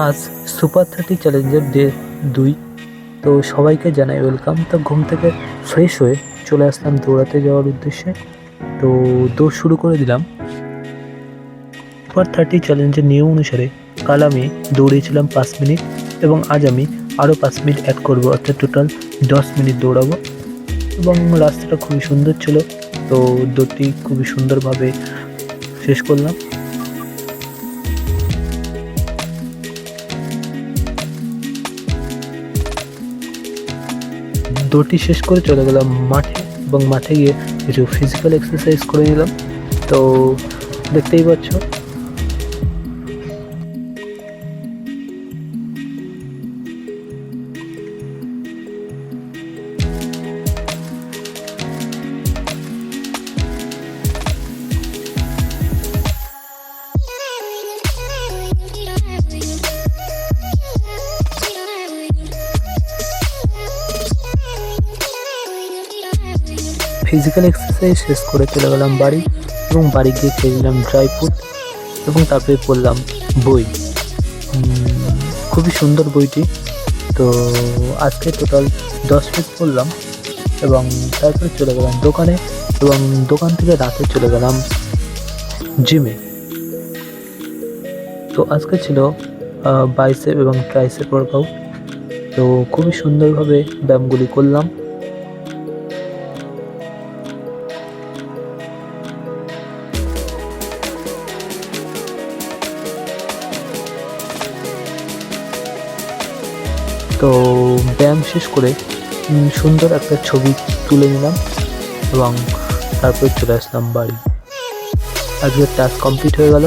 আজ সুপার 30 চ্যালেঞ্জের ডে 2। তো সবাইকে জানাই ওয়েলকাম। তো ঘুম থেকে ফ্রেশ হয়ে চলে আসলাম দৌড়াতে যাওয়ার উদ্দেশ্যে। তো দৌড় শুরু করে দিলাম। সুপার 30 চ্যালেঞ্জের নিয়ম অনুসারে কাল আমি দৌড়িয়েছিলাম 5 মিনিট এবং আজ আমি আরও 5 মিনিট অ্যাড করবো, অর্থাৎ টোটাল 10 মিনিট দৌড়াবো। এবং রাস্তাটা খুবই সুন্দর ছিল, তো দৌড়টি খুবই সুন্দরভাবে শেষ করলাম। দৌড়টি শেষ করে চলে গেলাম মাঠে এবং মাঠে গিয়ে কিছু ফিজিক্যাল এক্সারসাইজ করে নিলাম। তো দেখতেই পাচ্ছ ফিজিক্যাল এক্সারসাইজ শেষ করে চলে গেলাম বাড়ি এবং বাড়ি গিয়ে খেয়ে নিলাম ড্রাই ফ্রুট এবং তারপরে পড়লাম বই। খুবই সুন্দর বইটি। তো আজকে টোটাল 10 পেজ পড়লাম এবং তারপরে চলে গেলাম দোকানে এবং দোকান থেকে রাতে চলে গেলাম জিমে। তো আজকে ছিল বাইসেপ এবং ট্রাইসেপ ওয়ার্কআউট। তো খুবই সুন্দরভাবে ব্যায়ামগুলি করলাম। তো ব্যায়াম শেষ করে সুন্দর একটা ছবি তুলে নিলাম এবং তারপর চলে আসলাম বাড়ি। আজকের টাস্ক কমপ্লিট হয়ে গেল।